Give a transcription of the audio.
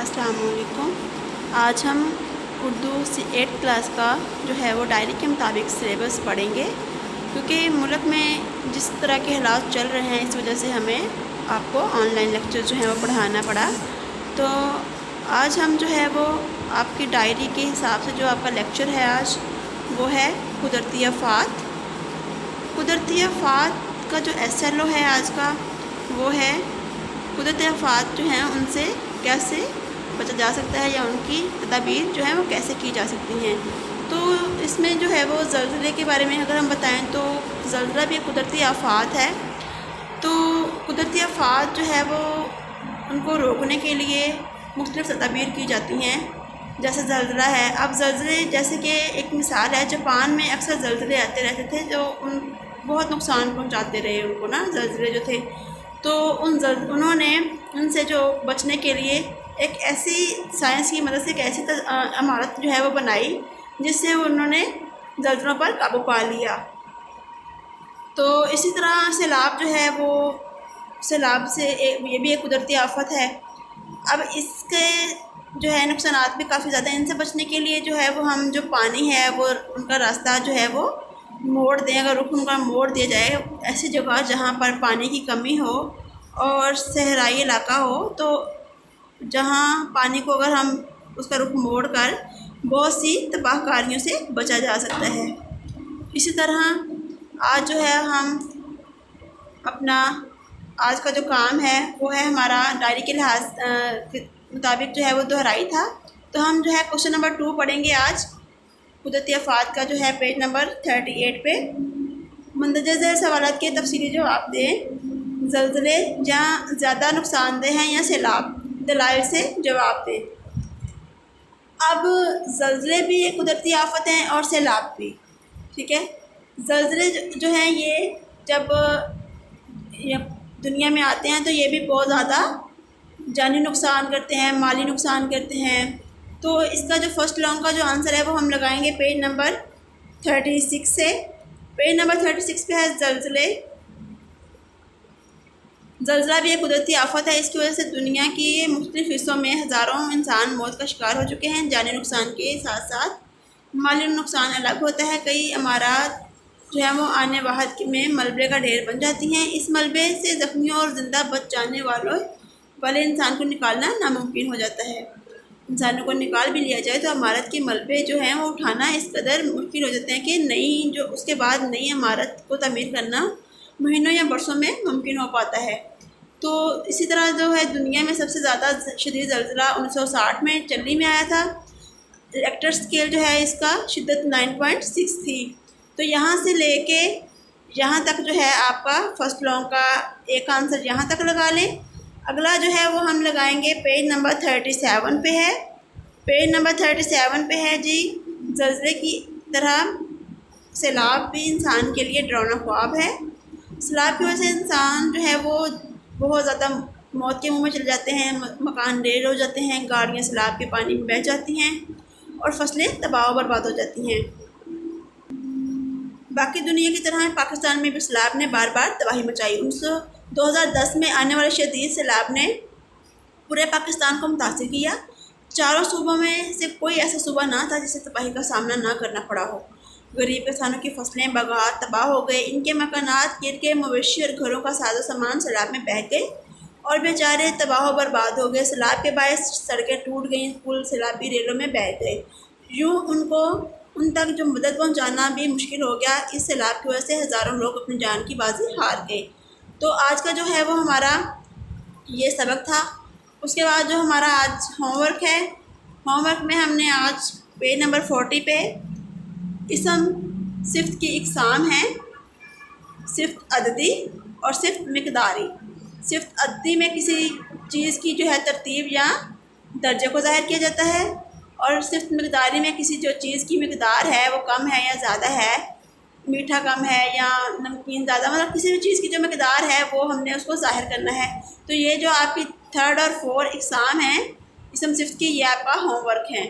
अस्सलाम वालेकुम। आज हम उर्दू 8 क्लास का जो है वो डायरी के मुताबिक सिलेबस पढ़ेंगे, क्योंकि मुल्क में जिस तरह के हालात चल रहे हैं इस वजह से हमें आपको ऑनलाइन लेक्चर जो है वो पढ़ाना पड़ा। तो आज हम जो है वो आपकी डायरी के हिसाब से जो आपका लेक्चर है आज वो है कुदरती आफ़ात। कुदरती आफ़ात का जो SLO है आज का वो है कुदरती आफ़ात जो हैं उनसे कैसे बचा जा सकता है या उनकी तदाबीर जो है वो कैसे की जा सकती हैं। तो इसमें जो है वो ज़लज़ले के बारे में अगर हम बताएं तो ज़लज़ला भी एक कुदरती आफ़ात है। तो कुदरती आफ़ात जो है वो उनको रोकने के लिए मुख्तलिफ़ तदाबीर की जाती हैं, जैसे ज़लज़ला है। अब ज़लज़ले जैसे कि एक मिसाल है, जापान में अक्सर ज़लज़ले आते रहते थे जो बहुत नुकसान पहुंचाते रहे उनको ना ज़लज़ले जो थे। तो उन्होंने उनसे जो बचने के लिए एक ऐसी साइंस की मदद से एक ऐसी इमारत जो है वो बनाई जिससे उन्होंने ज़लज़लों पर काबू पा लिया। तो इसी तरह सैलाब जो है वो सैलाब से ये भी एक कुदरती आफ़त है। अब इसके जो है नुकसानात भी काफ़ी ज़्यादा हैं। इनसे बचने के लिए जो है वो हम जो पानी है वो उनका रास्ता जो है वो मोड़ दें, अगर रुख उनका मोड़ दिया जाए ऐसी जगह जहाँ पर पानी की कमी हो और सहराई इलाका हो, तो जहाँ पानी को अगर हम उसका रुख मोड़ कर बहुत सी तबाहकारियों से बचा जा सकता है। इसी तरह आज जो है हम अपना आज का जो काम है वो है हमारा डायरी के लिहाज के मुताबिक जो है वो दोहराई था। तो हम जो है क्वेश्चन नंबर 2 पढ़ेंगे आज कुदरती आफ़ात का, जो है पेज नंबर 38 पे। मंदरजा झैल सवालात के तफसीली जवाब दें। ज़लज़ले जहाँ ज़्यादा नुकसानदेह हैं या सैलाब, दलाइल से जवाब दें। अब ज़लज़ले भी एक कुदरती आफ़त हैं और सैलाब भी, ठीक है। ज़लज़ले जो हैं ये जब ये दुनिया में आते हैं तो ये भी बहुत ज़्यादा जानी नुकसान करते हैं, माली नुकसान करते हैं। तो इसका जो फर्स्ट लॉन्ग का जो आंसर है वो हम लगाएंगे पेज नंबर 36 से। पेज नंबर 36 पे है ज़लज़ले। ज़लज़ला भी एक कुदरती आफ़त है। इसकी वजह से दुनिया के मुख्तलिफ़ हिस्सों में हज़ारों इंसान मौत का शिकार हो चुके हैं। जानी नुकसान के साथ साथ माली नुकसान अलग होता है। कई इमारत जो है वो आने वाहद में मलबे का ढेर बन जाती हैं। इस मलबे से ज़ख्मियों और ज़िंदा बच जाने वाले इंसान को निकालना नामुमकिन हो जाता है। इंसानों को निकाल भी लिया जाए तो इमारत के मलबे जो हैं वो उठाना इस कदर मुश्किल हो जाते हैं कि नई जो उसके बाद नई इमारत को तमीर करना महीनों या बरसों में मुमकिन हो पाता है। तो इसी तरह जो है दुनिया में सबसे ज़्यादा शदीद ज़लज़ला 1960 में चली में आया था। रिक्टर स्केल जो है इसका शिद्दत 9.6 थी। तो यहाँ से लेके यहाँ तक जो है आपका फर्स्ट लॉन्ग का एक आंसर यहाँ तक लगा लें। अगला जो है वो हम लगाएंगे पेज नंबर 37 पे है। पेज नंबर 37 पे है जी। ज़लज़ले की तरह सैलाब भी इंसान के लिए डरावना ख्वाब है। सैलाब की वजह से इंसान जो है वो बहुत ज़्यादा मौत के मुंह में चले जाते हैं, मकान ढेर हो जाते हैं, गाड़ियाँ सैलाब के पानी में बह जाती हैं और फसलें तबाह व बर्बाद हो जाती हैं। बाकी दुनिया की तरह पाकिस्तान में भी सैलाब ने बार बार तबाही मचाई। 2010 में आने वाले शदीद सैलाब ने पूरे पाकिस्तान को मुतासिर किया। चारों सूबों में से कोई ऐसा सूबा ना था जिसे तबाही का सामना ना करना पड़ा हो। गरीब किसानों की फसलें बागात तबाह हो गए। इनके मकानात, गिरके मवेशी और घरों का साजो सामान सैलाब में बह गए और बेचारे तबाह व बर्बाद हो गए। सैलाब के बायस सड़कें टूट गईं, पुल सैलाबी रेलों में बह गए। यूँ उन तक जो मदद पहुँचाना भी मुश्किल हो गया। इस सैलाब की वजह से हज़ारों लोग अपनी जान की बाजी हार गए। तो आज का जो है वो हमारा ये सबक था। उसके बाद जो हमारा आज होमवर्क है, होमवर्क में हमने आज पेज नंबर 40 पे इस्म सिफ्त की इकसाम है, सिफ्त अददी और सिफ्त मिकदारी। सिफ्त अददी में किसी चीज़ की जो है तरतीब या दर्जे को ज़ाहिर किया जाता है, और सिफ्त मिकदारी में किसी जो चीज़ की मिकदार है वो कम है या ज़्यादा है, मीठा कम है या नमकीन ज़्यादा, मतलब किसी भी चीज़ की जो मिकदार है वो हमने उसको ज़ाहिर करना है। तो ये जो आपकी 3rd और 4th एग्ज़ाम हैं इस्म सिफ्त की, ये आपका होमवर्क है।